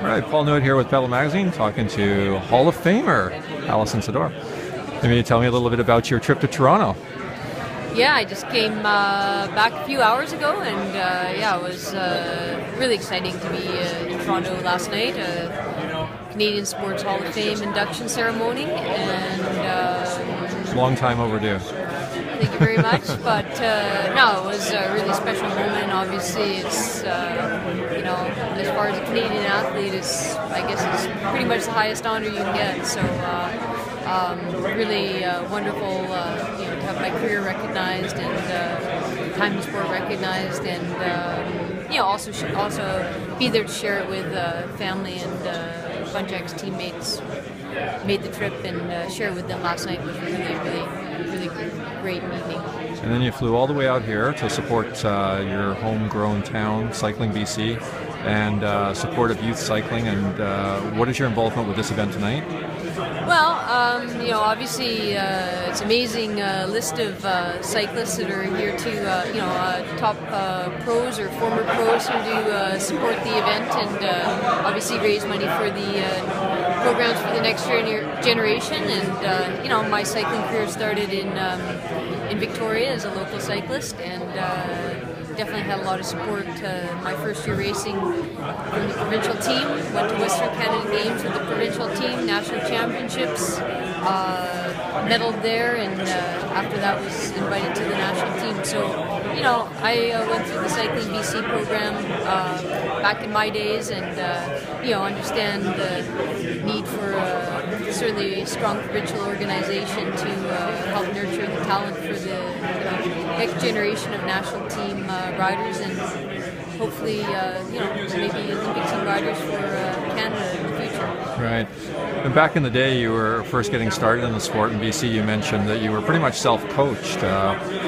All right, Paul Newitt here with Pedal Magazine, talking to Hall of Famer Alison Sydor. Maybe tell me a little bit about your trip to Toronto. Yeah, I just came back a few hours ago, and it was really exciting to be in Toronto last night. Canadian Sports Hall of Fame induction ceremony, and Long time overdue. thank you very much. But no, it was a really special moment. Obviously, it's as far as a Canadian athlete, I guess it's pretty much the highest honor you can get. So really wonderful, to have my career recognized and time in sport recognized, and also be there to share it with family and a bunch of ex-teammates. Made the trip and share with them last night was really great evening. And then you flew all the way out here to support your homegrown town, Cycling BC, and support of youth cycling. And what is your involvement with this event tonight? Well, obviously it's an amazing list of cyclists that are here to, top pros or former pros who do support the event and obviously raise money for the programs for the next generation. And, my cycling career started in Victoria as a local cyclist, and definitely had a lot of support. My first year racing from the provincial team, went to Western Canada Games with the provincial team, national championships, medaled there, and after that was invited to the national team. So, I went through the Cycling BC program back in my days, and understand the need for certainly a strong provincial organization to help nurture the talent for the next generation of national team riders, and hopefully, maybe Olympic team riders for Canada in the future. Right. And back in the day, you were first getting started in the sport in BC. You mentioned that you were pretty much self-coached.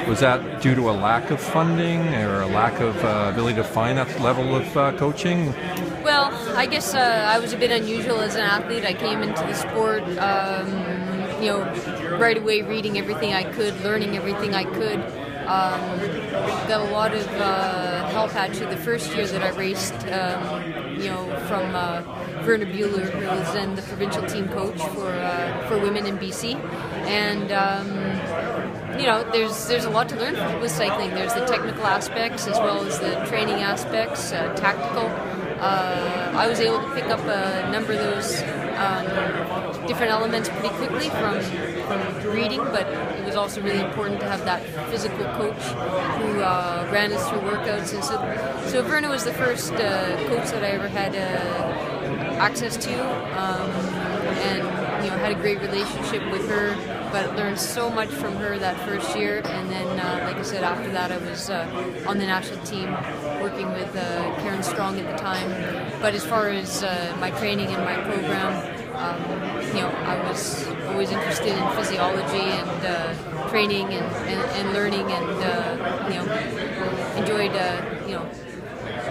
Was that due to a lack of funding or a lack of ability to find that level of coaching? Well, I guess I was a bit unusual as an athlete. I came into the sport, right away reading everything I could, learning everything I could. Got a lot of help actually the first year that I raced, from Verna Bueller, who was then the provincial team coach for women in BC. And there's a lot to learn with cycling. There's the technical aspects as well as the training aspects, tactical. I was able to pick up a number of those different elements pretty quickly from reading, but it was also really important to have that physical coach who ran us through workouts. And so Verna was the first coach that I ever had access to, and had a great relationship with her, but learned so much from her that first year. And then, like I said, after that I was on the national team working with Karen Strong at the time. But as far as my training and my program, I was always interested in physiology and training and learning, and enjoyed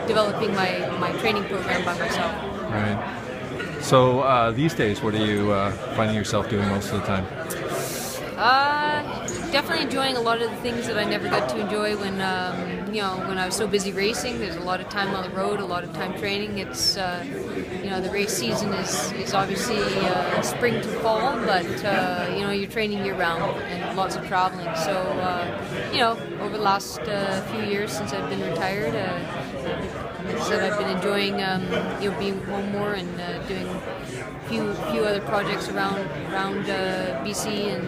developing my training program by myself. Right. So these days, what are you finding yourself doing most of the time? Definitely enjoying a lot of the things that I never got to enjoy when I was so busy racing. There's a lot of time on the road, a lot of time training. It's the race season is obviously spring to fall, but you're training year round and lots of traveling. So over the last few years since I've been retired, I've been enjoying being home more and doing a few other projects around BC and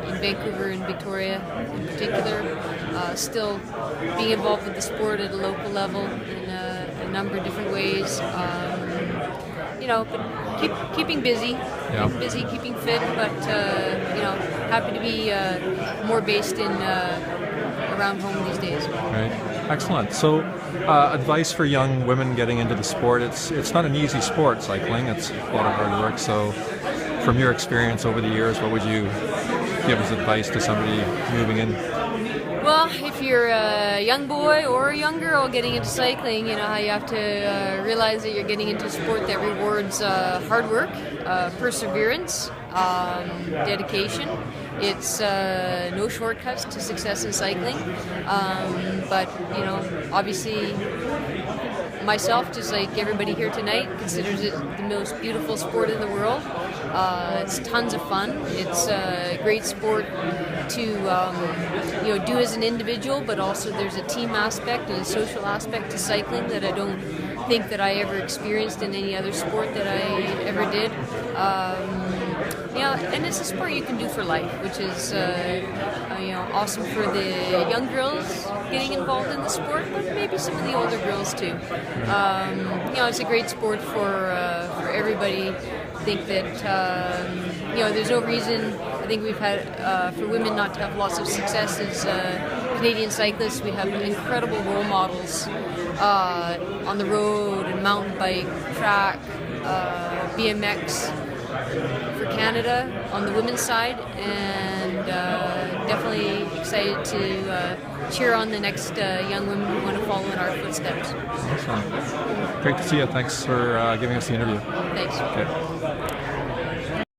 in Vancouver and Victoria in particular. Still being involved with the sport at a local level in a number of different ways. But keeping busy, keeping fit, but happy to be more based in around home these days. Right. Excellent. So, advice for young women getting into the sport. It's not an easy sport, cycling. It's a lot of hard work. So, from your experience over the years, what would you give as advice to somebody moving in? Well, if you're a young boy or a young girl getting into cycling, you have to realize that you're getting into a sport that rewards hard work, perseverance, dedication. It's no shortcuts to success in cycling, but obviously myself, just like everybody here tonight, considers it the most beautiful sport in the world. It's tons of fun. It's a great sport to do as an individual, but also there's a team aspect and a social aspect to cycling that I don't think that I ever experienced in any other sport that I ever did. And it's a sport you can do for life, which is awesome for the young girls getting involved in the sport, but maybe some of the older girls too. It's a great sport for everybody. I think that there's no reason. I think we've had for women not to have lots of success as Canadian cyclists. We have incredible role models on the road and mountain bike, track, BMX. For Canada on the women's side, and definitely excited to cheer on the next young women who want to follow in our footsteps. Excellent. Great to see you. Thanks for giving us the interview. Thanks. Okay.